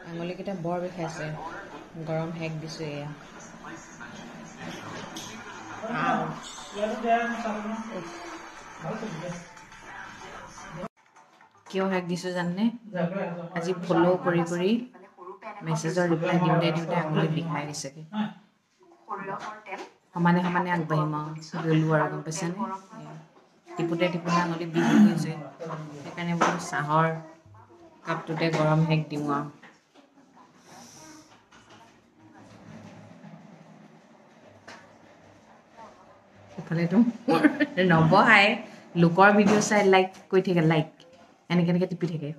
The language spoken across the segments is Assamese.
আঙুলিকেইটা বৰ বিষাইছে গৰম হেক দিছোঁ এয়া কিয় হেক দিছোঁ জাননে আজি ফ'ল' কৰি কৰি মেছেজৰ ৰিপ্লাই দিওঁতে দিওঁতে আঙুলি বিষাই গৈছেগৈ সমানে সমানে আগবাঢ়িম আৰু গ'লোঁ আৰু গম পাইছেনে টিপুতে টিপুতে আঙুলি বিষ হৈ গৈছে সেইকাৰণে বোলো চাহৰ কাপটোতে গৰম হেক দিওঁ আৰু ইফালেতো নবহাই লোকৰ ভিডিঅ' চাই লাইক কৰি থাকে লাইক এনেকৈ টিপি থাকে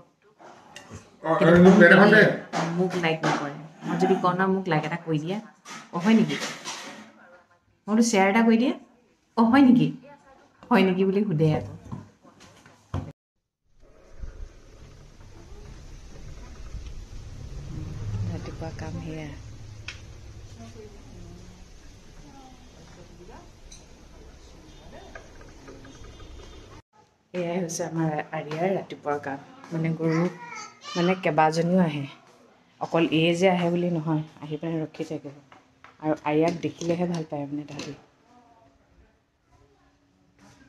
মোক লাইক নকৰে মই যদি কওঁ ন মোক লাইক এটা কৰি দিয়া অঁ হয় নেকি মই বোলো শ্বেয়াৰ এটা কৰি দিয়া অঁ হয় নেকি বুলি সোধে আকৌ ৰাতিপুৱা কাম সেয়া এয়াই হৈছে আমাৰ আৰিয়াৰ ৰাতিপুৱাৰ কাম মানে গৰু মানে কেইবাজনীও আহে অকল এই যে আহে বুলি নহয় আহি পেলাই ৰখি থাকিব আৰু আৰিয়াক দেখিলেহে ভাল পায় মানে তাহাঁতি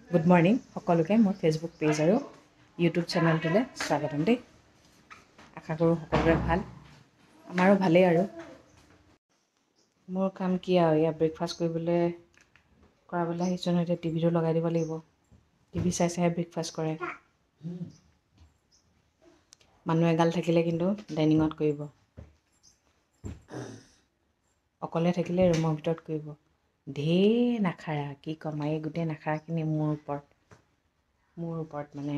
গুড মৰ্ণিং সকলোকে মোৰ ফেচবুক পেজ আৰু ইউটিউব চেনেলটোলৈ স্বাগতম দেই আশা কৰোঁ সকলোৰে ভাল আমাৰো ভালেই আৰু মোৰ কাম কি আৰু ইয়াত ব্ৰেকফাষ্ট কৰিবলৈ কৰাবলৈ আহিছোঁ নহয় এতিয়া টিভিটো লগাই দিব লাগিব টিভি চাই চাই ব্ৰেকফাষ্ট কৰে মানুহ এগাল থাকিলে কিন্তু ডাইনিঙত কৰিব অকলে থাকিলে ৰুমৰ ভিতৰত কৰিব ঢেৰ নাখাৰা কি ক'ম এই গোটেই নাখাৰাখিনি মোৰ ওপৰত মানে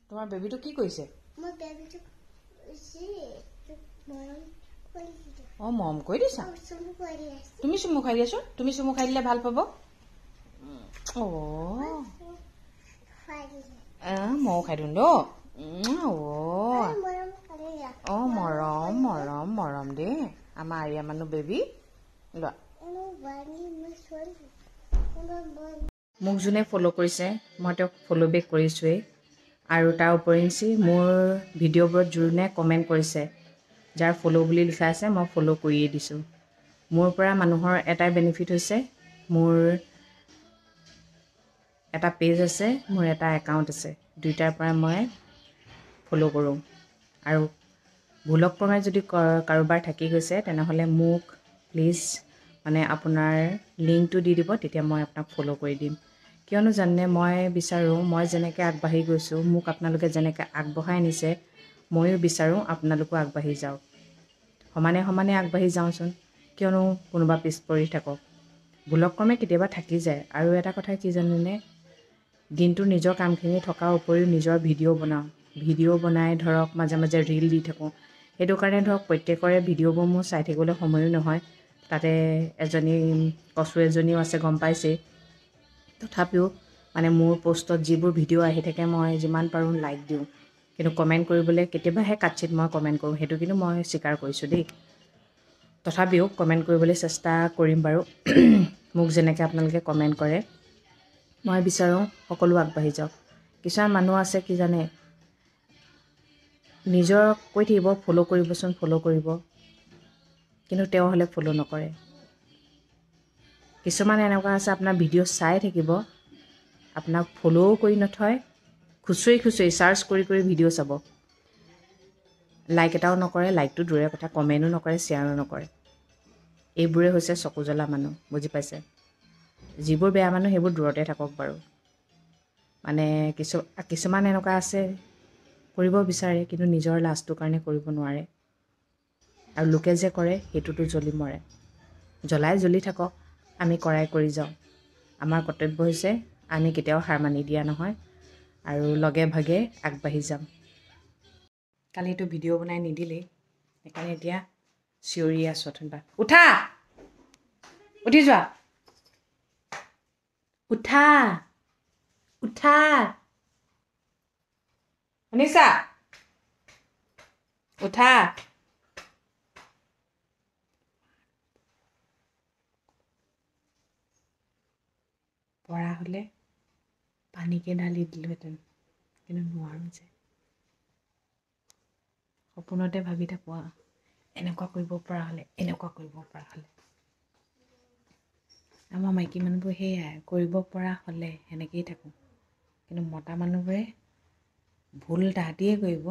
তোমাৰ বেবীটো কি কৰিছে অঁ মৰম কৰি দিছা তুমি চুমু খাই দিয়াচোন তুমি চুমু খাই দিলে ভাল পাব ময়ো খাই দিওঁ অঁ মৰম দেই আমাৰ আৰিয়া মানুহ বেবী লোৱা মোক যোনে ফ'ল' কৰিছে মই তেওঁক ফ'ল' বেক কৰিছোঁৱেই আৰু তাৰ উপৰিঞ্চি মোৰ ভিডিঅ'বোৰত যোনে কমেণ্ট কৰিছে যাৰ ফ'ল' বুলি লিখা আছে মই ফ'ল' কৰিয়ে দিছোঁ মোৰ পৰা মানুহৰ এটাই বেনিফিট হৈছে মোৰ এটা পেজ আছে মোৰ এটা একাউণ্ট আছে দুইটাৰ পৰা মই ফ'ল' কৰোঁ আৰু ভুলক্ৰমে যদি কাৰোবাৰ থাকি গৈছে তেনেহ'লে মোক প্লিজ মানে আপোনাৰ লিংকটো দি দিব তেতিয়া মই আপোনাক ফ'ল' কৰি দিম কিয়নো জানে মই বিচাৰোঁ মই যেনেকৈ আগবাঢ়ি গৈছোঁ মোক আপোনালোকে যেনেকৈ আগবঢ়াই নিছে ময়ো বিচাৰোঁ আপোনালোকো আগবাঢ়ি যাওক সমানে সমানে আগবাঢ়ি যাওঁচোন কিয়নো কোনোবা পিছ পৰি থাকক ভুলক্ৰমে কেতিয়াবা থাকি যায় আৰু এটা কথা কি জানেনে দিনটো নিজৰ কামখিনি থকাৰ উপৰিও নিজৰ ভিডিঅ' বনাই ধৰক মাজে মাজে ৰীল দি থাকোঁ সেইটো কাৰণে ধৰক প্ৰত্যেকৰে ভিডিঅ'বোৰ মোৰ চাই থাকিবলৈ সময়ো নহয় তাতে এজনী কচু এজনীও আছে গম পাইছেই তথাপিও মানে মোৰ পষ্টত যিবোৰ ভিডিঅ' আহি থাকে মই যিমান পাৰোঁ লাইক দিওঁ কিন্তু কমেণ্ট কৰিবলৈ কেতিয়াবাহে কাটচিত মই কমেণ্ট কৰোঁ সেইটো কিন্তু মই স্বীকাৰ কৰিছোঁ দেই তথাপিও কমেণ্ট কৰিবলৈ চেষ্টা কৰিম বাৰু মোক যেনেকৈ আপোনালোকে কমেণ্ট কৰে মই বিচাৰোঁ সকলো আগবাঢ়ি যাওক কিছুমান মানুহ আছে কি জানে নিজৰ কৈ থাকিব ফ'ল' কৰিবচোন ফ'ল' কৰিব কিন্তু তেওঁ হ'লে ফ'ল' নকৰে কিছুমান এনেকুৱা আছে আপোনাৰ ভিডিঅ' চাই থাকিব আপোনাক ফ'ল'ও কৰি নথয় খুচৰি চাৰ্চ কৰি ভিডিঅ' চাব লাইক এটাও নকৰে লাইকটো দূৰৰে কথা কমেণ্টো নকৰে শ্বেয়াৰো নকৰে এইবোৰে হৈছে চকু জ্বলা মানুহ বুজি পাইছে যিবোৰ বেয়া মানুহ সেইবোৰ দূৰতে থাকক বাৰু মানে কিছুমান এনেকুৱা আছে কৰিব বিচাৰে কিন্তু নিজৰ লাজটোৰ কাৰণে কৰিব নোৱাৰে আৰু লোকে যে কৰে সেইটোতো জ্বলি মৰে জ্বলি থাকক আমি কৰাই কৰি যাওঁ আমাৰ কৰ্তব্য হৈছে আমি কেতিয়াও হাৰ মানি দিয়া নহয় আৰু লগে ভাগে আগবাঢ়ি যাম কালিতো ভিডিঅ' বনাই নিদিলেই সেইকাৰণে এতিয়া চিঞৰি আছোঁ অথনিবা উঠা উঠি যোৱা উঠা শুনিছা উঠা পৰা হ'লে পানীকে ঢালি দিলোহেঁতেন কিন্তু নোৱাৰোঁ যে সপোনতে ভাবি থাকোঁ এনেকুৱা কৰিব পৰা হ'লে এনেকুৱা কৰিব পৰা হ'লে আমাৰ মাইকী মানুহবোৰ সেয়াই কৰিব পৰা হ'লে সেনেকৈয়ে থাকোঁ কিন্তু মতা মানুহবোৰে ভুল তাহাঁতিয়ে কৰিব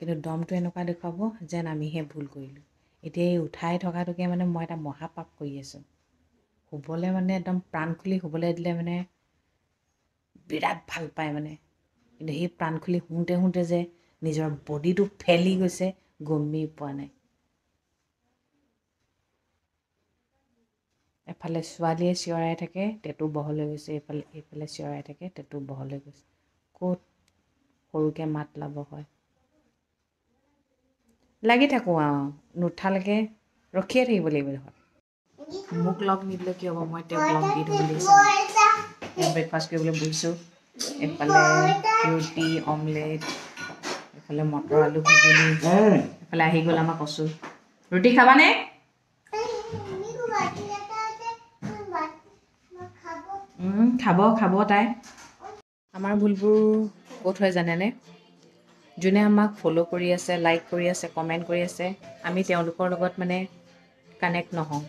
কিন্তু দমটো এনেকুৱা দেখুৱাব যেন আমিহে ভুল কৰিলোঁ এতিয়া এই উঠাই থকাটোকে মানে মই এটা মহাপাপ কৰি আছোঁ শুবলৈ মানে একদম প্ৰাণ খুলি শুবলৈ দিলে মানে বিৰাট ভাল পায় মানে কিন্তু সেই প্ৰাণ খুলি শুওঁতে যে নিজৰ বডিটো ফেলি গৈছে গমেই পোৱা নাই এফালে ছোৱালীয়ে চিঞৰাই থাকে টেটু বহল হৈ গৈছে এইফালে চিঞৰাই থাকে টেটু বহল হৈ গৈছে ক'ত সৰুকৈ মাত লাব হয় লাগি থাকোঁ নুঠালৈকে ৰখিয়ে থাকিব লাগিব দেখোন মোক লগ নিদিলে কি হ'ব মই তেওঁক লগ দি দিব লাগিছে ব্ৰেকফাষ্ট কৰিবলৈ বহিছোঁ এইফালে ৰুটি অমলেট এইফালে মটৰ আলু ঘুগুনি এইফালে আহি গ'ল আমাৰ কচু ৰুটি খাবানে খাব তাই আমাৰ ভুলবোৰ ক'ত হয় জানেনে যোনে আমাক ফ'ল' কৰি আছে লাইক কৰি আছে কমেণ্ট কৰি আছে আমি তেওঁলোকৰ লগত মানে কানেক্ট নহওঁ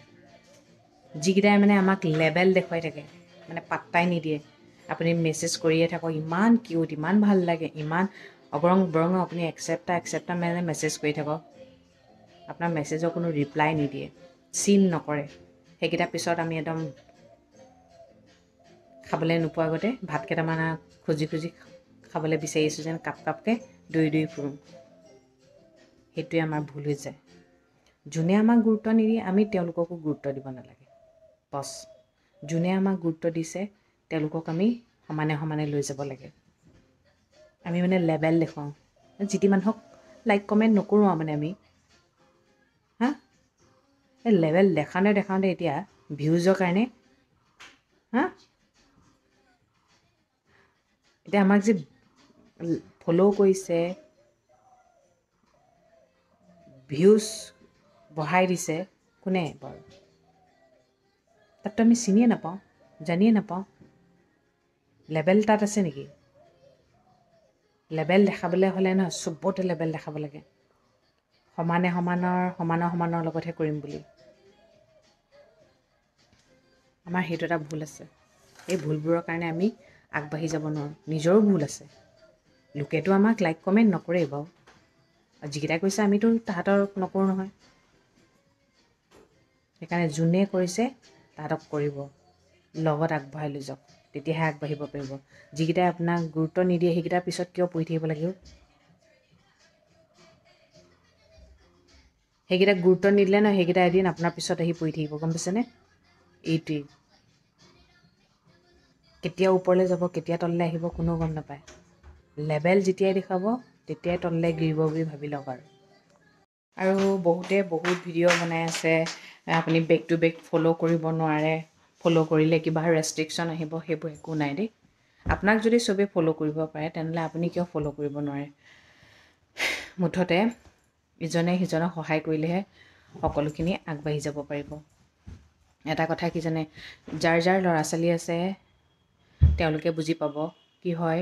যিকেইটাই মানে আমাক লেবেল দেখুৱাই থাকে মানে পাত্তাই নিদিয়ে আপুনি মেছেজ কৰিয়ে থাকক ইমান কিউট ইমান ভাল লাগে ইমান অগৰং বৰং আপুনি একচেপ্টা মানে মেছেজ কৰি থাকক আপোনাৰ মেছেজৰ কোনো ৰিপ্লাই নিদিয়ে চিন নকৰে সেইকেইটা পিছত আমি একদম খাবলৈ নোপোৱাৰ আগতে ভাত কেইটামান খুজি খাবলৈ বিচাৰিছোঁ যেন কাপকৈ দৈ ফুৰোঁ সেইটোৱে আমাৰ ভুল হৈ যায় যোনে আমাক গুৰুত্ব নিদিয়ে আমি তেওঁলোককো গুৰুত্ব দিব নালাগে বছ যোনে আমাক গুৰুত্ব দিছে তেওঁলোকক আমি সমানে লৈ যাব লাগে আমি মানে লেবেল দেখুৱাওঁ যিটি মানুহক লাইক কমেণ্ট নকৰোঁ মানে আমি এই লেবেল দেখাওঁতে এতিয়া ভিউজৰ কাৰণে এতিয়া আমাক যে ফ'ল' কৰিছে ভিউজ বঢ়াই দিছে কোনে বাৰু তাততো আমি চিনিয়ে নাপাওঁ জানিয়ে নাপাওঁ লেবেল তাত আছে নেকি লেবেল দেখাবলৈ হ'লে নহয় চবতে লেবেল দেখাব লাগে সমানৰ লগতহে কৰিম বুলি আমাৰ সেইটো এটা ভুল আছে এই ভুলবোৰৰ কাৰণে আমি আগবাঢ়ি যাব নোৱাৰোঁ নিজৰো ভুল আছে লোকেতো আমাক লাইক কমেণ্ট নকৰেই বাৰু যিকেইটাই কৈছে আমিতো তাহাঁতৰ নকৰোঁ নহয় সেইকাৰণে যোনে কৰিছে তাহাঁতক কৰিব লগত আগবঢ়াই লৈ যাওক তেতিয়াহে আগবাঢ়িব পাৰিব যিকেইটাই আপোনাক গুৰুত্ব নিদিয়ে সেইকেইটাৰ পিছত কিয় পঢ়ি থাকিব লাগিব সেইকেইটাক গুৰুত্ব নিদিলে নহয় সেইকেইটা এদিন আপোনাৰ পিছত আহি পঢ়ি থাকিব গম পাইছেনে এইটোৱেই কেতিয়া ওপৰলৈ যাব কেতিয়া তললৈ আহিব কোনো গম নাপায় লেবেল যেতিয়াই দেখুৱাব তেতিয়াই তললৈ গিৰিব বুলি ভাবি লওক আৰু বহুতে বহুত ভিডিঅ' বনাই আছে আপুনি বেক টু বেক ফ'ল' কৰিব নোৱাৰে ফ'ল' কৰিলে কিবা ৰেষ্ট্ৰিকশ্যন আহিব সেইবোৰ একো নাই দেই আপোনাক যদি চবেই ফ'ল' কৰিব পাৰে তেনেহ'লে আপুনি কিয় ফ'ল' কৰিব নোৱাৰে মুঠতে ইজনে সিজনক সহায় কৰিলেহে সকলোখিনি আগবাঢ়ি যাব পাৰিব এটা কথা কি জানে যাৰ ল'ৰা ছোৱালী আছে তেওঁলোকে বুজি পাব কি হয়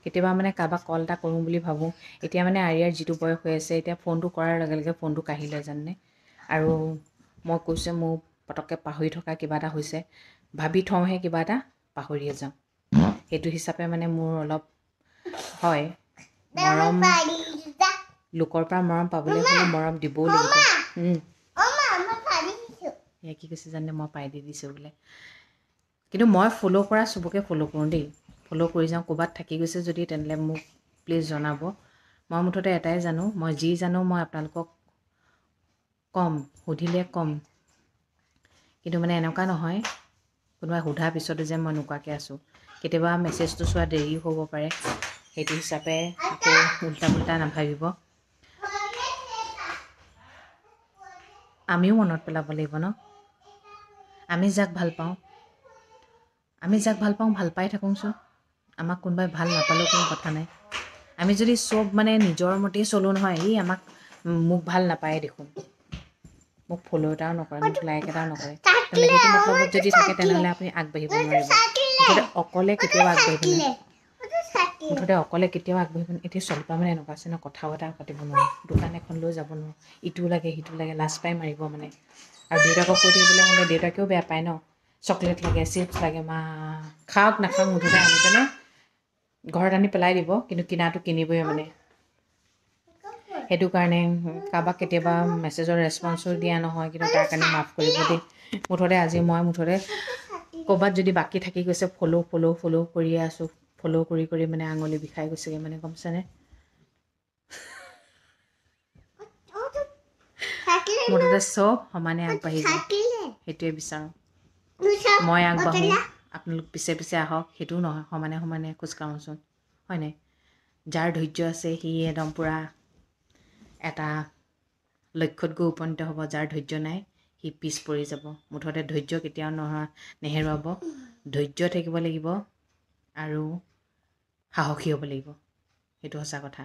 কেতিয়াবা মানে কাৰোবাক কল এটা কৰোঁ বুলি ভাবোঁ এতিয়া মানে আৰিয়াৰ যিটো বয়স হৈ আছে এতিয়া ফোনটো কৰাৰ লগে লগে ফোনটো কাঢ়ি লয় জানেনে আৰু মই কৈছোঁ মোৰ পটককৈ পাহৰি থকা কিবা এটা হৈছে ভাবি থওঁহে কিবা এটা পাহৰিয়ে যাওঁ সেইটো হিচাপে মানে মোৰ অলপ হয় মৰম লোকৰ পৰা মৰম পাবলৈ হ'লে মৰম দিবও লাগিব কি কৈছে জানে মই পাই দি দিছোঁ বোলে কিন্তু মই ফ'ল' কৰা চবকে ফ'ল' কৰোঁ দেই ফ'ল' কৰি যাওঁ ক'ৰবাত থাকি গৈছে যদি তেনেহ'লে মোক প্লিজ জনাব মই মুঠতে এটাই জানো মই যি জানো মই আপোনালোকক ক'ম সুধিলে ক'ম কিন্তু মানে এনেকুৱা নহয় কোনোবাই সোধাৰ পিছতো যে মই নোকোৱাকৈ আছোঁ কেতিয়াবা মেছেজটো চোৱা দেৰিও হ'ব পাৰে সেইটো হিচাপে আকৌ উল্টা নাভাবিব আমিও মনত পেলাব লাগিব ন আমি যাক ভাল পাওঁ ভাল পাই থাকোঁচোন আমাক কোনোবাই ভাল নাপালেও কোনো কথা নাই আমি যদি চব মানে নিজৰ মতেই চলোঁ নহয় মোক ভাল নাপায়ে দেখোন মোক ফ'ল' এটাও নকৰে মোক লাইক এটাও নকৰে তেনেহ'লে সেইটো মতলবত যদি থাকে তেনেহ'লে আপুনি আগবাঢ়িব নোৱাৰিব মুঠতে অকলে কেতিয়াও আগবাঢ়িব নোৱাৰিব মুঠতে অকলে কেতিয়াও আগবাঢ়িব এতিয়া চলিবা মানে এনেকুৱা আছে ন কথা বতৰা পাতিব নোৱাৰোঁ দোকান এখন লৈ যাব নোৱাৰোঁ ইটো লাগে সিটো লাগে লাজ পাই মাৰিব মানে আৰু দেউতাকক কৈ থাকিবলৈ হ'লে দেউতাকেও বেয়া পায় ন চকলেট লাগে চিপছ লাগে মা খাওক নাখাওক মুঠতে আনি পেলাই ঘৰত আনি পেলাই দিব কিন্তু কিনাটো কিনিবই মানে সেইটো কাৰণে কাৰোবাক কেতিয়াবা মেছেজৰ ৰেচপন্সো দিয়া নহয় কিন্তু তাৰ কাৰণে মাফ কৰিব দেই মুঠতে আজি মই ক'ৰবাত যদি বাকী থাকি গৈছে ফ'ল' কৰিয়ে আছোঁ ফ'ল' কৰি মানে আঙুলি বিষাই গৈছেগৈ মানে গম পাইছেনে মুঠতে চব সমানে আগবাঢ়ি যায় সেইটোৱে বিচাৰোঁ মই আগবাঢ়োঁ আপোনালোক পিছে পিছে আহক সেইটোও নহয় সমানে সমানে খোজকাঢ়োচোন হয় নাই যাৰ ধৈৰ্য আছে সি একদম পূৰা এটা লক্ষ্যত গৈ উপনীত হ'ব যাৰ ধৈৰ্য নাই সি পিছ পৰি যাব মুঠতে ধৈৰ্য কেতিয়াও নেহেৰুৱাব ধৈৰ্য থাকিব লাগিব আৰু সাহসী হ'ব লাগিব সেইটো সঁচা কথা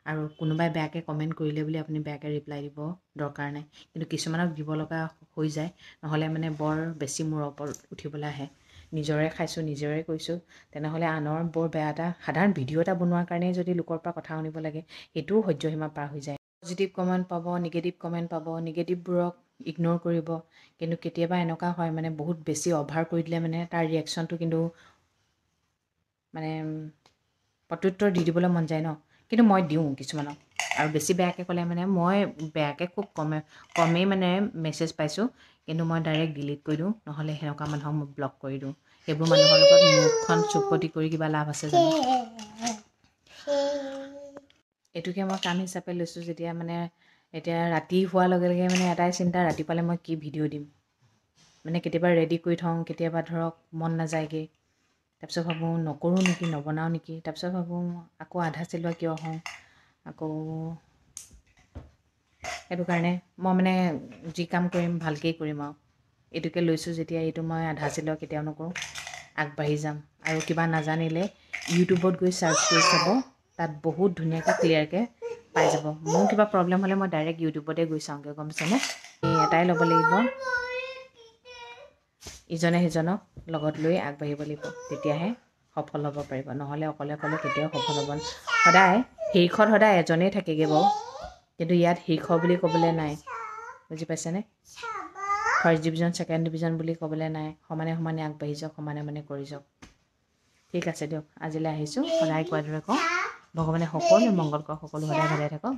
আৰু কোনোবাই বেয়াকৈ কমেণ্ট কৰিলে বুলি আপুনি বেয়াকৈ ৰিপ্লাই দিব দৰকাৰ নাই কিন্তু কিছুমানক দিব লগা হৈ যায় নহ'লে মানে বৰ বেছি মূৰৰ ওপৰত উঠিবলৈ আহে নিজৰে খাইছোঁ নিজৰে কৈছোঁ তেনেহ'লে আনৰ বৰ বেয়া এটা সাধাৰণ ভিডিঅ' এটা বনোৱাৰ কাৰণেই যদি লোকৰ পৰা কথা শুনিব লাগে সেইটোও সহ্যসীমা পাৰ হৈ যায় পজিটিভ কমেণ্ট পাব নিগেটিভ কমেণ্ট পাব নিগেটিভবোৰক ইগন'ৰ কৰিব কিন্তু কেতিয়াবা এনেকুৱা হয় মানে বহুত বেছি অভাৰ কৰি দিলে মানে তাৰ ৰিয়েকশ্যনটো কিন্তু মানে প্ৰত্যুত্তৰ দি দিবলৈ মন যায় ন কিন্তু মই দিওঁ কিছুমানক আৰু বেছি বেয়াকৈ ক'লে মানে মই বেয়াকৈ খুব কমেই মানে মেছেজ পাইছোঁ কিন্তু মই ডাইৰেক্ট ডিলিট কৰি দিওঁ নহ'লে সেনেকুৱা মানুহক মই ব্লক কৰি দিওঁ সেইবোৰ মানুহৰ লগত মুখখন চুপতি কৰি কিবা লাভ আছে জানো এইটোকে মই কাম হিচাপে লৈছোঁ যেতিয়া মানে এতিয়া ৰাতি হোৱাৰ লগে লগে মানে এটাই চিন্তা ৰাতিপুৱালে মই কি ভিডিঅ' দিম মানে কেতিয়াবা ৰেডি কৰি থওঁ কেতিয়াবা ধৰক মন নাযায়গৈ তাৰপিছত ভাবোঁ নকৰোঁ নেকি নবনাওঁ নেকি তাৰপিছত ভাবোঁ আকৌ আধা চিলোৱা কিয় হওঁ আকৌ সেইটো কাৰণে মই মানে যি কাম কৰিম ভালকেই কৰিম আৰু এইটোকে লৈছোঁ যেতিয়া এইটো মই আধা চিলোৱা কেতিয়াও নকৰোঁ আগবাঢ়ি যাম আৰু কিবা নাজানিলে ইউটিউবত গৈ চাৰ্চ কৰি চাব তাত বহুত ধুনীয়াকৈ ক্লিয়াৰকৈ পাই যাব মোৰ কিবা প্ৰব্লেম হ'লে মই ডাইৰেক্ট ইউটিউবতে গৈ চাওঁগৈ গম পাইছেনে এটাই ল'ব লাগিব ইজনে সিজনক লগত লৈ আগবাঢ়িব লাগিব তেতিয়াহে সফল হ'ব পাৰিব নহ'লে অকলে অকলে কেতিয়াও সফল হ'ব সদায় শীৰ্ষত সদায় এজনেই থাকেগৈ বাৰু কিন্তু ইয়াত শীৰ্ষ বুলি ক'বলৈ নাই বুজি পাইছেনে ফাৰ্ষ্ট ডিভিজন ছেকেণ্ড ডিভিজন বুলি ক'বলৈ নাই সমানে সমানে আগবাঢ়ি যাওক সমানে সমানে কৰি যাওক ঠিক আছে দিয়ক আজিলৈ আহিছোঁ সদায় কোৱাৰ দৰে কওঁ ভগৱানে সকলোৱে মংগল কৰক সকলো সদায় ভালে থাকক